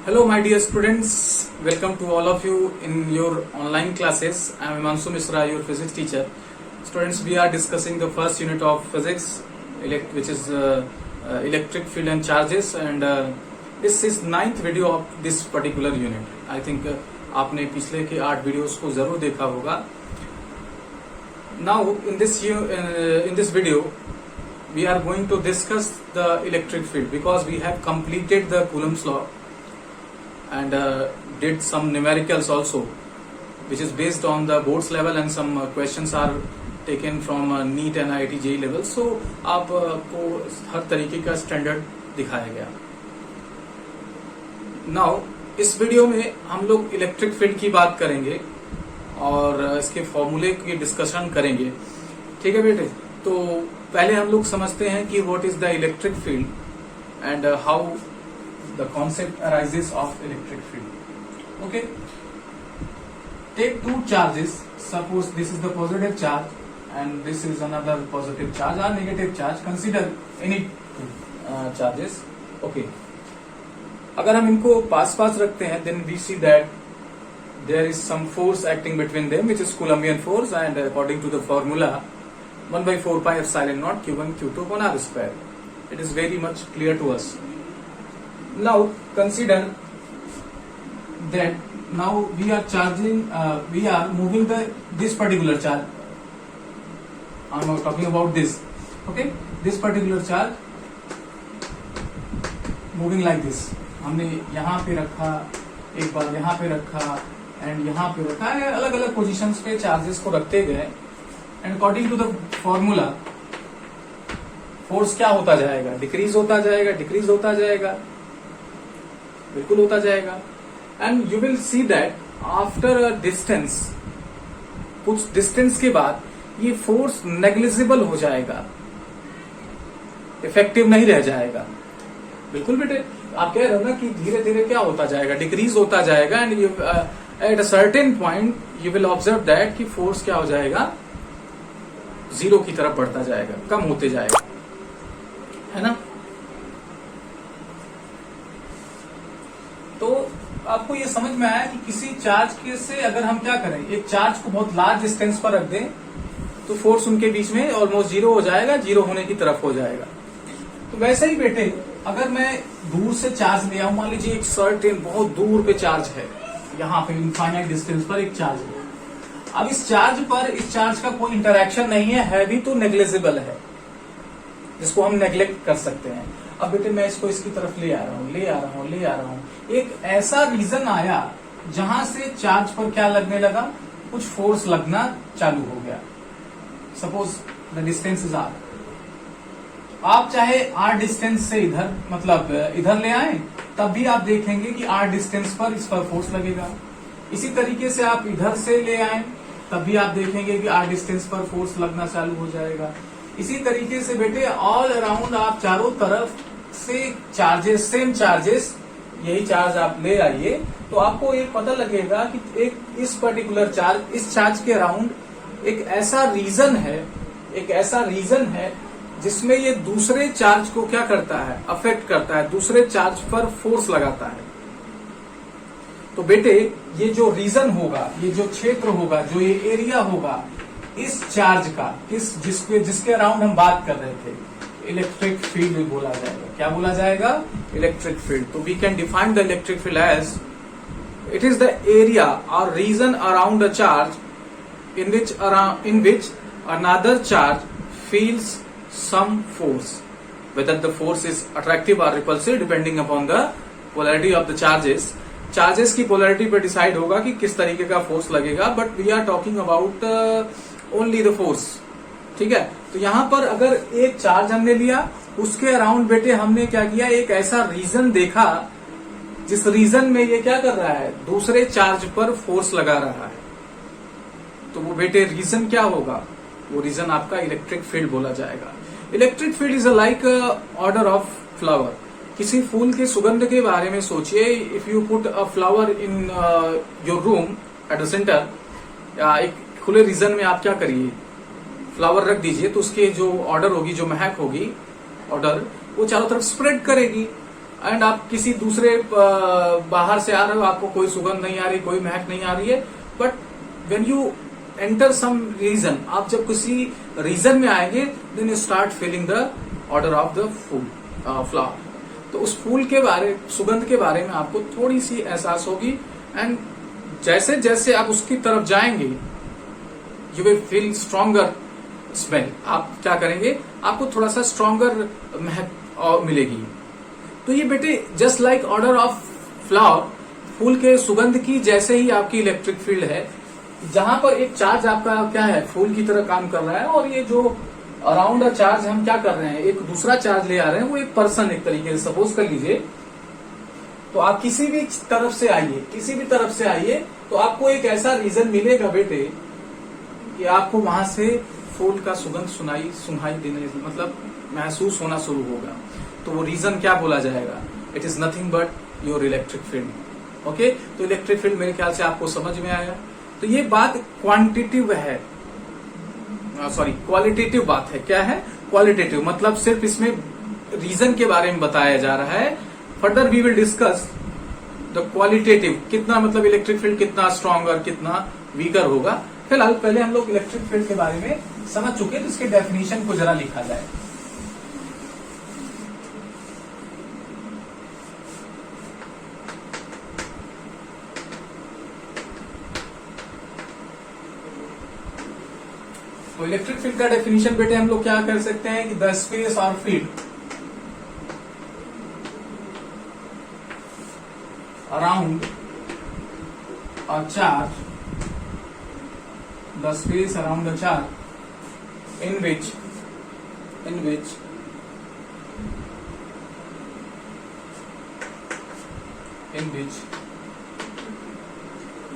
Hello my dear students, welcome to all of you in your online classes. I am Himanshu Misra, your physics teacher. Students, we are discussing the first unit of physics, which is electric field and charges, and this is 9th video of this particular unit. I think आपने पिछले के 8 videos को जरूर देखा होगा. Now in this video we are going to discuss the electric field because we have completed the Coulomb's law and did some numericals also, which is based on the boards level, and some questions are taken from NEET and IIT JEE level. So आपको हर तरीके का standard दिखाया गया. Now इस video में हम लोग electric field की बात करेंगे और इसके फॉर्मूले की डिस्कशन करेंगे. ठीक है बेटे, तो पहले हम लोग समझते हैं कि what is the electric field and how the concept arises of electric field. Okay, take two charges. Suppose this is the positive charge and this is another positive charge or negative charge. Consider any charges. Okay, अगर हम इनको पास पास रखते हैं then we see that there is some force acting between them, which is Coulombian force, and according to the formula 1 by 4 pi epsilon naught q1 q2 upon r square. It is very much clear to us. Now consider that now we are moving this particular charge. I'm not talking about this. Okay, this particular charge moving like this. हमने यहाँ पे रखा, एक बार यहाँ पे रखा and यहाँ पे रखा है. अलग अलग पोजीशंस पे चार्जेस को रखते गए and according to the formula force क्या होता जाएगा, डिक्रीज होता जाएगा, डिक्रीज होता जाएगा, बिल्कुल होता जाएगा. And you will see that after a distance, कुछ डिस्टेंस के बाद ये फोर्स नेग्लिजिबल हो जाएगा, इफेक्टिव नहीं रह जाएगा. बिल्कुल बेटे, आप कह रहे हो ना कि धीरे धीरे क्या होता जाएगा, डिक्रीज होता जाएगा and you at a certain point you will observe that कि फोर्स क्या हो जाएगा, जीरो की तरफ बढ़ता जाएगा, कम होते जाएगा, है ना. तो आपको ये समझ में आया कि किसी चार्ज के से अगर हम क्या करें, एक चार्ज को बहुत लार्ज डिस्टेंस पर रख दें तो फोर्स उनके बीच में ऑलमोस्ट जीरो हो जाएगा, जीरो होने की तरफ हो जाएगा. तो वैसे ही बेटे, अगर मैं दूर से चार्ज ले आऊं, मान लीजिए एक सर्टेन बहुत दूर पे चार्ज है, यहाँ पे इनफाइनाइट डिस्टेंस पर एक चार्ज है. अब इस चार्ज का कोई इंटरैक्शन नहीं है भी तो नेग्लिजिबल है, जिसको हम नेग्लेक्ट कर सकते हैं. अब बेटे मैं इसको इसकी तरफ ले आ रहा हूँ. एक ऐसा रीजन आया जहां से चार्ज पर क्या लगने लगा, कुछ फोर्स लगना चालू हो गया. Suppose the distance is R. आप चाहे आर डिस्टेंस से इधर ले आए, तब भी आप देखेंगे कि आर डिस्टेंस पर इस पर फोर्स लगेगा. इसी तरीके से आप इधर से ले आए, तब भी आप देखेंगे कि आर डिस्टेंस पर फोर्स लगना चालू हो जाएगा. इसी तरीके से बेटे ऑल अराउंड आप चारों तरफ से चार्जेस, सेम चार्जेस, यही चार्ज आप ले आइए तो आपको एक पता लगेगा कि एक इस पर्टिकुलर चार्ज, इस चार्ज के अराउंड एक ऐसा रीजन है जिसमें ये दूसरे चार्ज को क्या करता है, अफेक्ट करता है, दूसरे चार्ज पर फोर्स लगाता है. तो बेटे ये जो रीजन होगा, ये जो क्षेत्र होगा, जो ये एरिया होगा, इस चार्ज का, जिसके अराउंड हम बात कर रहे थे, इलेक्ट्रिक फील्ड बोला जाएगा. क्या बोला जाएगा, इलेक्ट्रिक फील्ड. तो we can define the electric field as it is the area or region around a charge in which another charge feels some force, whether the force is attractive or repulsive depending upon the polarity of the charges. Charges की polarity पर decide होगा कि किस तरीके का force लगेगा, but we are talking about only the force. ठीक है, तो यहां पर अगर एक चार्ज हमने लिया, उसके अराउंड बेटे हमने क्या किया, एक ऐसा रीजन देखा जिस रीजन में ये क्या कर रहा है, दूसरे चार्ज पर फोर्स लगा रहा है. तो वो बेटे रीजन क्या होगा, वो रीजन आपका इलेक्ट्रिक फील्ड बोला जाएगा. Electric field is like odour of flower. किसी फूल के सुगंध के बारे में सोचिए. If you put a flower in your room at the centre, एक खुले रीजन में आप क्या करिए, फ्लावर रख दीजिए, तो उसके जो ऑर्डर होगी, जो महक होगी, ऑर्डर, वो चारों तरफ स्प्रेड करेगी. एंड आप किसी दूसरे बाहर से आ रहे हो, आपको कोई सुगंध नहीं आ रही, कोई महक नहीं आ रही है, but when you enter some region, आप जब किसी रीजन में आएंगे then you start feeling the order of the फूल फ्लावर। तो उस फूल के बारे, सुगंध के बारे में आपको थोड़ी सी एहसास होगी, एंड जैसे जैसे आप उसकी तरफ जाएंगे you will feel stronger smell. आप क्या करेंगे, आपको थोड़ा सा स्ट्रॉन्गर महक मिलेगी। तो ये बेटे just like odour of flower, फूल के सुगंध की जैसे ही आपकी इलेक्ट्रिक फील्ड है, जहां पर एक चार्ज आपका क्या है, फूल की तरह काम कर रहा है, और ये जो अराउंड अ चार्ज हम क्या कर रहे हैं, एक दूसरा चार्ज ले आ रहे हैं, वो एक पर्सन एक तरीके से सपोज कर लीजिए। तो आप किसी भी तरफ से आइए, किसी भी तरफ से आइए, तो आपको एक ऐसा रीजन मिलेगा बेटे कि आपको वहां से फूल का सुगंध सुनाई देने, मतलब महसूस होना शुरू होगा। तो वो रीजन क्या बोला जाएगा, it is nothing but your electric field. Okay, तो इलेक्ट्रिक फील्ड मेरे ख्याल से आपको समझ में आया। तो ये बात क्वांटिटिव है, सॉरी क्वालिटेटिव बात है। क्या है क्वालिटेटिव, मतलब सिर्फ इसमें रीजन के बारे में बताया जा रहा है। Further we will discuss the qualitative, कितना मतलब इलेक्ट्रिक फील्ड कितना स्ट्रॉन्गर कितना वीकर होगा। फिलहाल पहले हम लोग इलेक्ट्रिक फील्ड के बारे में समझ चुके, तो इसके डेफिनेशन को जरा लिखा जाए। तो इलेक्ट्रिक फील्ड का डेफिनेशन बेटे हम लोग क्या कर सकते हैं कि द स्पेस और field around a charge, the space around a charge in which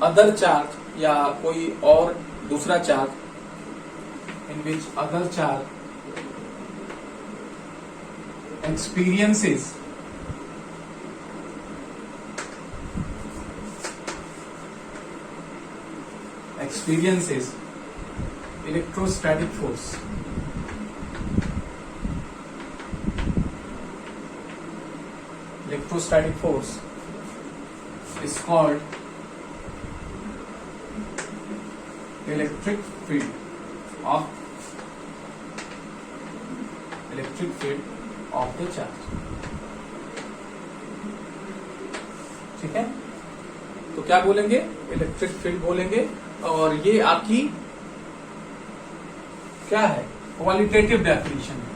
other charge या कोई और दूसरा charge, in which other charge experiences electrostatic force. Electrostatic force is called electric field of the charge. ठीक है, तो क्या बोलेंगे, इलेक्ट्रिक फील्ड बोलेंगे, और ये आपकी क्या है, क्वालिटेटिव डेफिनेशन है।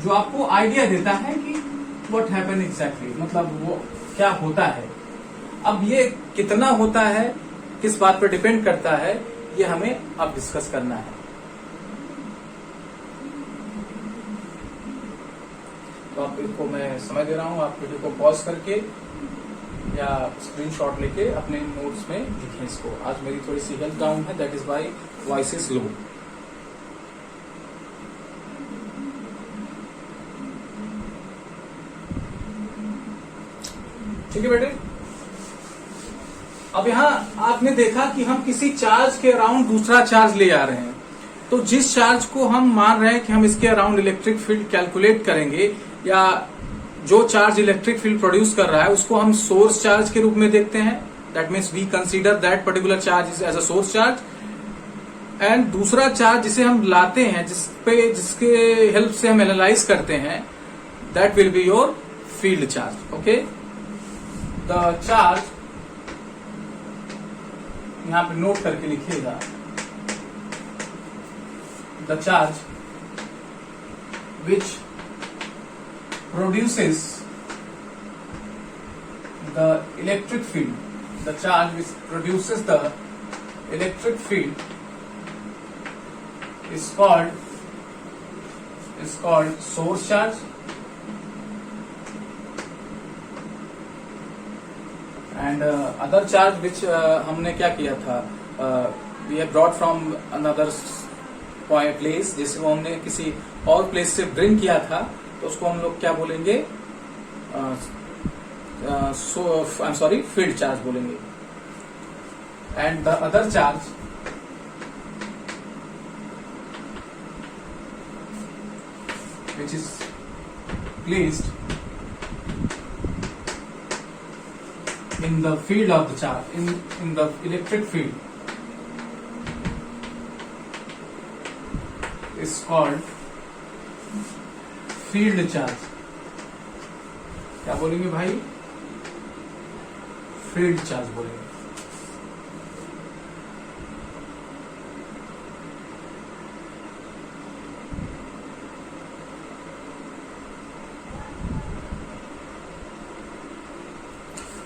जो आपको आइडिया देता है कि व्हाट हैपन एग्जैक्टली, मतलब वो क्या होता है। अब ये कितना होता है, किस बात पर डिपेंड करता है, ये हमें अब डिस्कस करना है। तो आप इसको मैं समझ दे रहा हूं, आप वीडियो को पॉज करके या स्क्रीनशॉट लेके अपने नोट्स में लिखें इसको। आज मेरी थोड़ी सी हेल्थ डाउन है, that is why voice is low. ठीक है बेटे, अब यहां आपने देखा कि हम किसी चार्ज के अराउंड दूसरा चार्ज ले आ रहे हैं। तो जिस चार्ज को हम मान रहे हैं कि हम इसके अराउंड इलेक्ट्रिक फील्ड कैलकुलेट करेंगे, या जो चार्ज इलेक्ट्रिक फील्ड प्रोड्यूस कर रहा है, उसको हम सोर्स चार्ज के रूप में देखते हैं। That means we consider that particular charge is as a source charge. And दूसरा चार्ज जिसे हम लाते हैं, जिसके हेल्प से हम एनालाइज करते हैं, that will be your field charge. Okay, the charge, यहां पे नोट करके लिखिएगा, the charge which produces the electric field, the charge which produces the electric field is called source charge, and other charge which हमने क्या किया था, we have brought from another place, जैसे वो हमने किसी और प्लेस से ब्रिंग किया था, तो उसको हम लोग क्या बोलेंगे, I am sorry, field charge बोलेंगे। And the other charge which is placed in the field of the charge, in the electric field, is called field charge. क्या बोलेंगे भाई? फील्ड चार्ज बोलेंगे.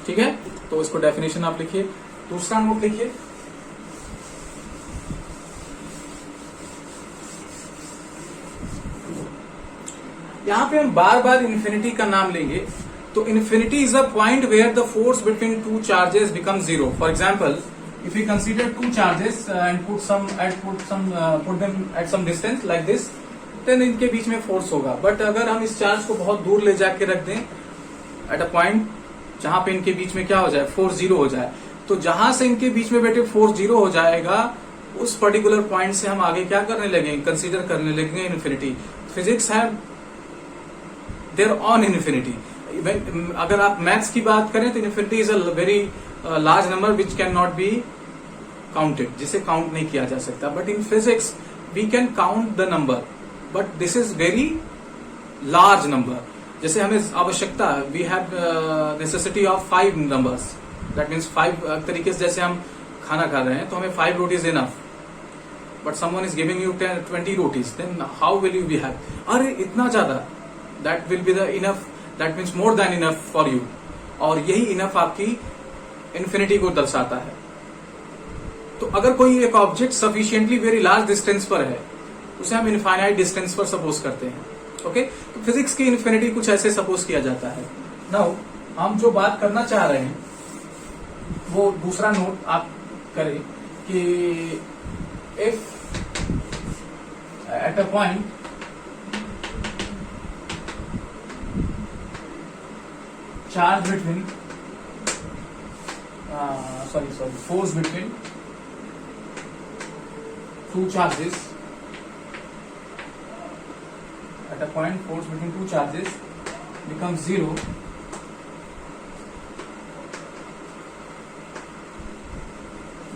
ठीक है, तो इसको डेफिनेशन आप लिखिए. दूसरा नोट लिखिए. यहां पे हम बार बार इन्फिनिटी का नाम लेंगे. तो infinity is a point where the force between two charges become zero. For example, if you consider two charges and put them at some distance like this, then इनके बीच में फोर्स होगा. बट अगर हम इस चार्ज को बहुत दूर ले जाके रख दें एट अ पॉइंट जहां पे इनके बीच में क्या हो जाए, फोर्स जीरो हो जाए, तो जहां से इनके बीच में बेटे फोर्स जीरो हो जाएगा, उस पर्टिकुलर पॉइंट से हम आगे क्या करने लगेंगे, कंसीडर करने लगेंगे इन्फिनिटी. फिजिक्स है देयर ऑन इन्फिनिटी. अगर आप मैथ्स की बात करें तो infinity is a very large number which can not be counted, जिसे काउंट नहीं किया जा सकता. But in physics we can count the number, but this is very large number. जैसे हमें आवश्यकता है, we have necessity of 5 numbers, that means 5 तरीके से. जैसे हम खाना खा रहे हैं तो हमें 5 rotis enough, but someone is giving you 20 rotis, then how will you be have? अरे इतना ज्यादा, that will be the enough, that means more than enough for you. और यही इनफ आपकी इन्फिनिटी को दर्शाता है. तो अगर कोई एक object sufficiently very large distance पर है, उसे हम इनफाइनाइट डिस्टेंस पर सपोज करते हैं. ओके, तो फिजिक्स की इन्फिनिटी कुछ ऐसे सपोज किया जाता है. नाउ हम जो बात करना चाह रहे हैं वो दूसरा नोट आप करें कि if at a point charge between force between two charges, at a point force between two charges becomes zero,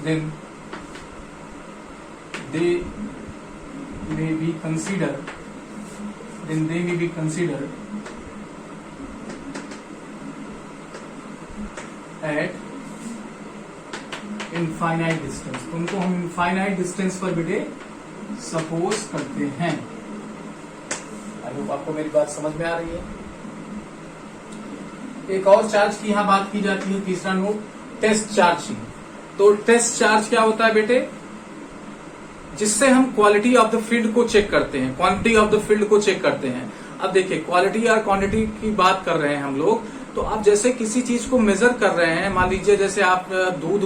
then they may be considered eight infinite distance. तो उनको हम इनफाइनाइट डिस्टेंस पर बेटे सपोज करते हैं. आई होप आपको मेरी बात समझ में आ रही है. एक और चार्ज की यहां बात की जाती है, तीसरा नोट, टेस्ट चार्ज की. तो टेस्ट चार्ज क्या होता है बेटे? जिससे हम क्वालिटी ऑफ द फील्ड को चेक करते हैं, क्वांटिटी ऑफ द फील्ड को चेक करते हैं. अब देखिए, क्वालिटी और क्वांटिटी की बात कर रहे हैं हम लोग. तो आप जैसे किसी चीज को मेजर कर रहे हैं, मान लीजिए जैसे आप दूध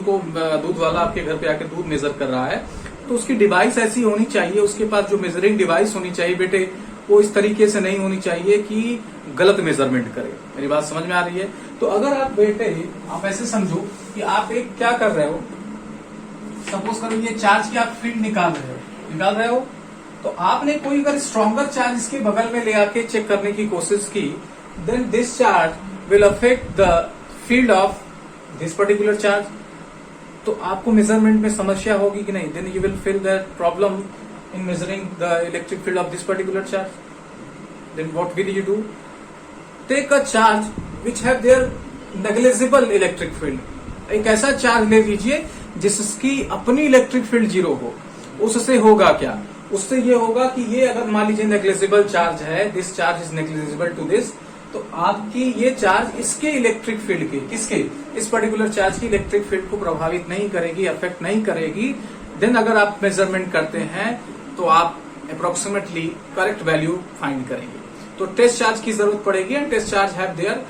वाला आपके घर पे आके दूध मेजर कर रहा है, तो उसकी डिवाइस ऐसी होनी चाहिए, उसके पास जो मेजरिंग डिवाइस होनी चाहिए बेटे, वो इस तरीके से नहीं होनी चाहिए कि गलत मेजरमेंट करे. मेरी बात समझ में आ रही है? तो अगर आप बेटे आप ऐसे समझो कि आप एक क्या कर रहे हो, सपोज करो ये चार्ज की आप फील्ड निकाल रहे हो, तो आपने कोई अगर स्ट्रॉन्गर चार्ज इसके बगल में ले आके चेक करने की कोशिश की, then this charge will affect the field of this particular charge. तो आपको मेजरमेंट में समस्या होगी कि नहीं? then you will feel that problem in measuring the electric field of this particular charge. Then what will you do? Take a charge which have their negligible electric field. एक ऐसा charge ले लीजिए जिसकी अपनी इलेक्ट्रिक फील्ड जीरो हो. उससे होगा क्या? उससे ये होगा कि ये अगर मान लीजिए नेग्लिजिबल चार्ज है, this charge is negligible to this, तो आपकी ये चार्ज इसके इलेक्ट्रिक फील्ड के, किसके, इस पर्टिकुलर चार्ज की इलेक्ट्रिक फील्ड को प्रभावित नहीं करेगी, अफेक्ट नहीं करेगी. देन अगर आप मेजरमेंट करते हैं तो आप अप्रोक्सीमेटली करेक्ट वैल्यू फाइंड करेंगे. तो टेस्ट चार्ज की जरूरत पड़ेगी. And test charge have their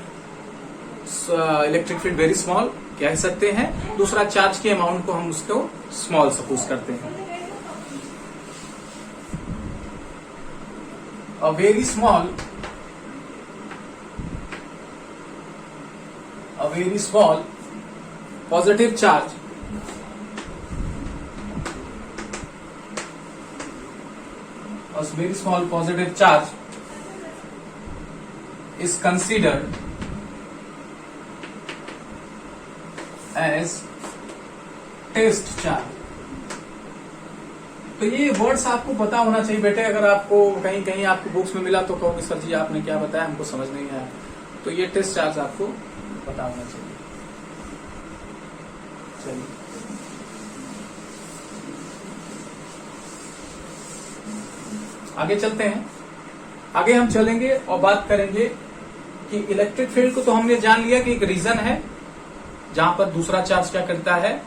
electric field very small कह सकते हैं. दूसरा चार्ज के अमाउंट को हम उसको स्मॉल सपोज करते हैं. A very small positive charge a very small positive charge is considered as test charge। तो ये वर्ड्स आपको पता होना चाहिए बेटे, अगर आपको कहीं कहीं आपको बुक्स में मिला तो कहोगे सर जी आपने क्या बताया, हमको समझ नहीं आया। तो ये टेस्ट चार्ज आपको पता होना चाहिए। चलिए आगे चलते हैं। आगे हम चलेंगे और बात करेंगे कि इलेक्ट्रिक फील्ड को तो हमने जान लिया कि एक रीजन है जहां पर दूसरा चार्ज क्या करता है,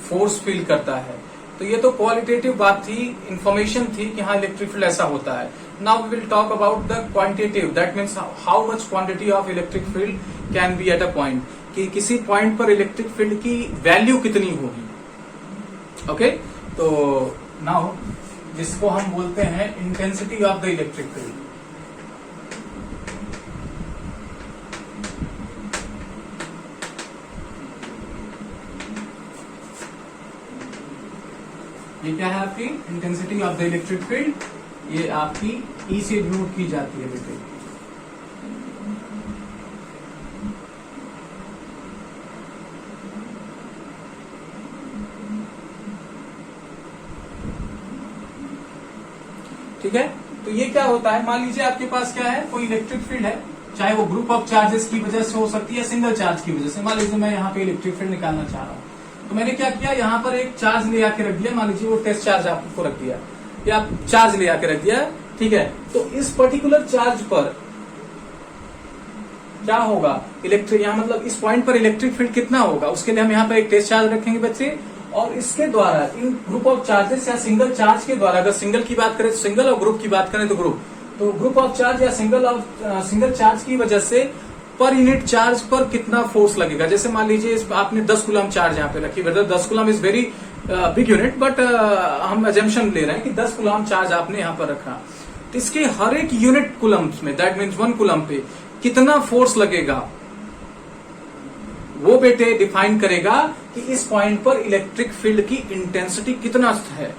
फोर्स फील करता है। तो ये तो क्वालिटेटिव बात थी, इंफॉर्मेशन थी कि हाँ इलेक्ट्रिक फील्ड ऐसा होता है। Now we will talk about the quantitative, that means how much quantity of electric field can be at a point, कि किसी पॉइंट पर इलेक्ट्रिक फील्ड की वैल्यू कितनी होगी। ओके तो नाउ जिसको हम बोलते हैं intensity of the electric field. ये क्या है आपकी intensity of the electric field, ये आपकी ई से डिनोट की जाती है बेटे। ठीक है, तो ये क्या होता है, मान लीजिए आपके पास क्या है, कोई इलेक्ट्रिक फील्ड है, चाहे वो ग्रुप ऑफ चार्जेस की वजह से हो सकती है, सिंगल चार्ज की वजह से। मान लीजिए मैं यहाँ पे इलेक्ट्रिक फील्ड निकालना चाह रहा हूँ, तो मैंने क्या किया, यहाँ पर एक चार्ज ले आके रख दिया, मान लीजिए वो टेस्ट चार्ज आपको रख दिया या चार्ज ले आके रख दिया। ठीक है, तो इस पर्टिकुलर चार्ज पर क्या होगा, इलेक्ट्रिक, यहाँ मतलब इस पॉइंट पर इलेक्ट्रिक फील्ड कितना होगा, उसके लिए हम यहाँ पर एक टेस्ट चार्ज रखेंगे बच्चे, और इसके द्वारा इन ग्रुप ऑफ चार्जेस या सिंगल चार्ज के द्वारा, अगर सिंगल की बात करें तो सिंगल और ग्रुप की बात करें तो ग्रुप, तो ग्रुप ऑफ चार्ज या सिंगल चार्ज की वजह से पर यूनिट चार्ज पर कितना फोर्स लगेगा। जैसे मान लीजिए आपने 10 कूलम चार्ज यहाँ पे रखी, 10 coulomb is very big unit, but हम एजम्पशन ले रहे हैं कि 10 कूलम चार्ज आपने यहाँ पर रखा, तो इसके हर एक यूनिट कूलम्स में, दैट मीन्स 1 कूलम पे कितना फोर्स लगेगा, वो बेटे डिफाइन करेगा कि इस पॉइंट पर इलेक्ट्रिक फील्ड की इंटेंसिटी कितना है।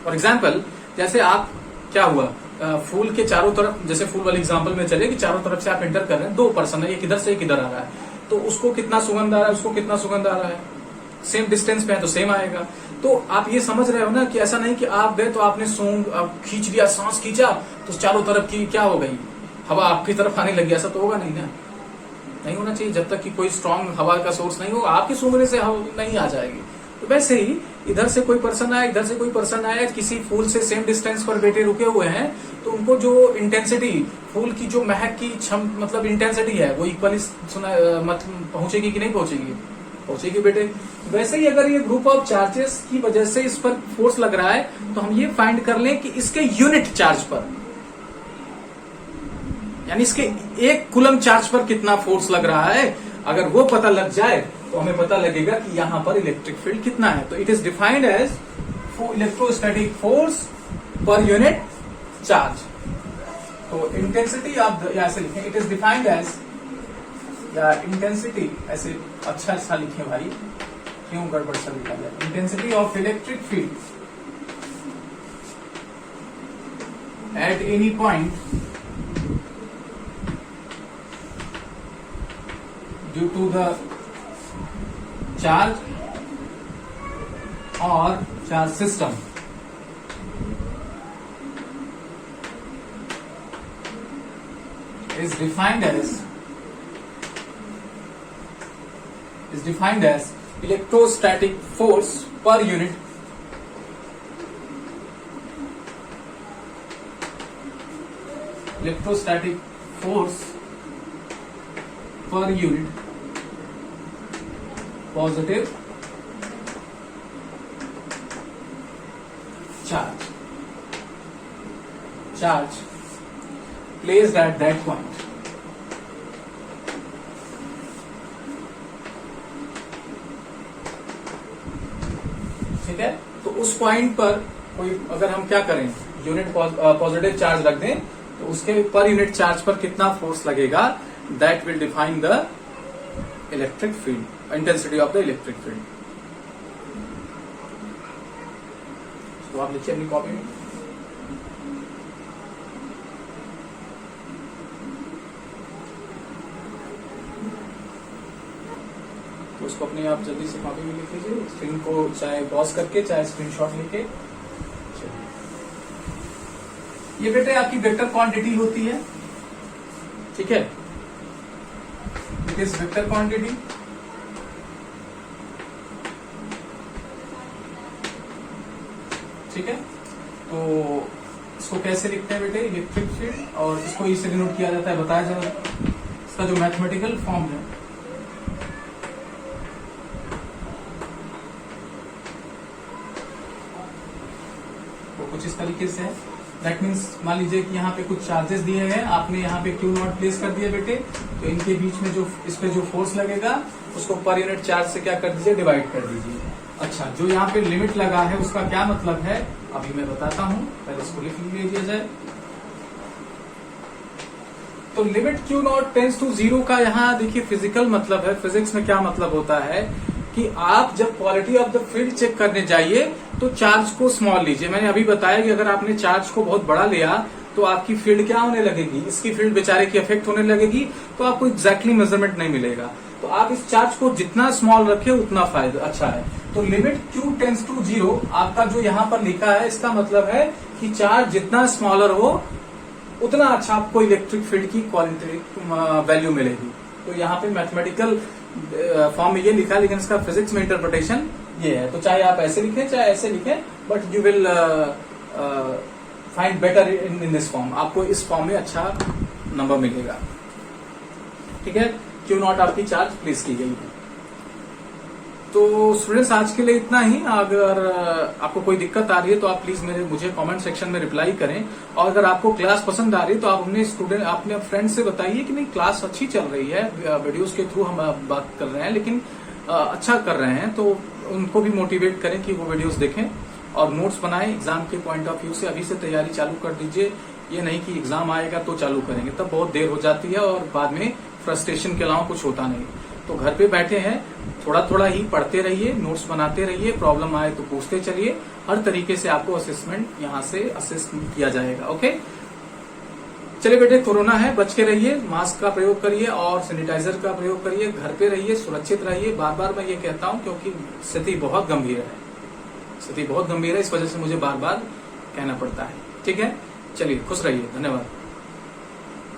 फॉर एग्जाम्पल, जैसे आप क्या हुआ, फूल के चारों तरफ, जैसे फूल वाले एग्जांपल में चले कि चारों तरफ से आप एंटर कर रहे हैं, 2 पर्सन है, एक इधर से एक इधर आ रहा है, तो उसको कितना सुगंध आ रहा है, उसको कितना सुगंध आ रहा है, सेम डिस्टेंस पे है तो सेम आएगा। तो आप ये समझ रहे हो ना कि ऐसा नहीं कि आप गए तो आपने सूंघ खींच लिया, सांस खींचा तो चारों तरफ की क्या हो गई, हवा आपकी तरफ आने लगी, ऐसा तो होगा नहीं ना, नहीं होना चाहिए। जब तक कि कोई स्ट्रांग हवा का सोर्स नहीं होगा, आपके सूंघने से हवा नहीं आ जाएगी। तो वैसे ही इधर से कोई पर्सन आया, इधर से कोई पर्सन आया, किसी फूल से सेम डिस्टेंस पर बेटे रुके हुए हैं, तो उनको जो इंटेंसिटी, फूल की जो महक की मतलब इंटेंसिटी है, वो इक्वली पहुंचेगी कि नहीं पहुंचेगी, पहुंचेगी बेटे। वैसे ही अगर ये ग्रुप ऑफ चार्जेस की वजह से इस पर फोर्स लग रहा है, तो हम ये फाइंड कर लें कि इसके यूनिट चार्ज पर, यानी इसके 1 कूलम चार्ज पर कितना फोर्स लग रहा है, अगर वो पता लग जाए तो हमें पता लगेगा कि यहां पर इलेक्ट्रिक फील्ड कितना है। तो it is defined as electrostatic force per unit charge. तो इंटेंसिटी ऑफ द, ऐसे लिखें, इट इज डिफाइंड एज, या इंटेंसिटी ऐसे अच्छा लिखे भाई, क्यों गड़बड़ सा लिखा जाए, intensity of electric field at any point due to the charge or charge system is defined as electrostatic force per unit positive charge placed at that point। ठीक है, तो उस पॉइंट पर कोई, अगर हम क्या करें, यूनिट पॉजिटिव चार्ज रख दें, तो उसके पर यूनिट चार्ज पर कितना फोर्स लगेगा, that will define the electric field, intensity of the electric field. तो आप लिखिए अपनी कॉपी में। उसको अपने आप जल्दी से कॉपी में लिख लीजिए, स्क्रीन को चाहे पॉज करके चाहे स्क्रीनशॉट लेके। ये बेटे आपकी वेक्टर क्वांटिटी होती है, ठीक है, इट इज वेक्टर क्वांटिटी। ठीक है, तो इसको कैसे लिखते हैं बेटे, इलेक्ट्रिक फील्ड, और इसको इसे डिनोट किया जाता है, बताया जरा इसका जो मैथमेटिकल फॉर्म है। वो कुछ इस तरीके से है, दैट मीन्स मान लीजिए कि यहाँ पे कुछ चार्जेस दिए हैं, आपने यहाँ पे क्यू नॉट प्लेस कर दिया बेटे, तो इनके बीच में जो इस पे जो फोर्स लगेगा उसको पर यूनिट चार्ज से क्या कर दीजिए, डिवाइड कर दीजिए। अच्छा, जो यहाँ पे लिमिट लगा है उसका क्या मतलब है अभी मैं बताता हूँ, पहले इसको लिख लीजिए जाए। तो limit Q naught tends to 0 का यहाँ देखिए फिजिकल मतलब है, फिजिक्स में क्या मतलब होता है कि आप जब quality of the field check करने जाइए तो चार्ज को स्मॉल लीजिए। मैंने अभी बताया कि अगर आपने चार्ज को बहुत बड़ा लिया तो आपकी फील्ड क्या होने लगेगी, इसकी फील्ड बेचारे की इफेक्ट होने लगेगी, तो आपको एग्जैक्टली मेजरमेंट नहीं मिलेगा। तो आप इस चार्ज को जितना स्मॉल रखे उतना फायदा अच्छा है। तो लिमिट क्यू टेंस टू 0 आपका जो यहाँ पर लिखा है, इसका मतलब है कि चार्ज जितना स्मॉलर हो उतना अच्छा आपको इलेक्ट्रिक फील्ड की क्वालिटी वैल्यू मिलेगी। तो यहाँ पे मैथमेटिकल फॉर्म में ये लिखा है, लेकिन इसका फिजिक्स में इंटरप्रिटेशन ये है। तो चाहे आप ऐसे लिखें चाहे ऐसे लिखें, but you will find better in this form, आपको इस फॉर्म में अच्छा नंबर मिलेगा। ठीक है, क्यू नॉट आपकी चार्ज प्लेस की गई है। तो स्टूडेंट्स आज के लिए इतना ही। अगर आपको कोई दिक्कत आ रही है तो आप प्लीज मुझे कमेंट सेक्शन में रिप्लाई करें, और अगर आपको क्लास पसंद आ रही है तो आप अपने फ्रेंड से बताइए कि नहीं क्लास अच्छी चल रही है, वीडियोस के थ्रू हम बात कर रहे हैं लेकिन अच्छा कर रहे हैं, तो उनको भी मोटिवेट करें कि वो वीडियोस देखें और नोट्स बनाएं। एग्जाम के पॉइंट ऑफ व्यू से अभी से तैयारी चालू कर दीजिए, ये नहीं कि एग्जाम आएगा तो चालू करेंगे, तब बहुत देर हो जाती है और बाद में फ्रस्ट्रेशन के अलावा कुछ होता नहीं। तो घर पे बैठे हैं, थोड़ा थोड़ा ही पढ़ते रहिए, नोट्स बनाते रहिए, प्रॉब्लम आए तो पूछते चलिए, हर तरीके से आपको असेसमेंट यहाँ से असेस किया जाएगा। ओके, चलिए बेटे, कोरोना है, बच के रहिए, मास्क का प्रयोग करिए और सैनिटाइजर का प्रयोग करिए, घर पे रहिए, सुरक्षित रहिए। बार बार मैं ये कहता हूँ क्योंकि स्थिति बहुत गंभीर है, स्थिति बहुत गंभीर है, इस वजह से मुझे बार बार कहना पड़ता है। ठीक है, चलिए खुश रहिए, धन्यवाद।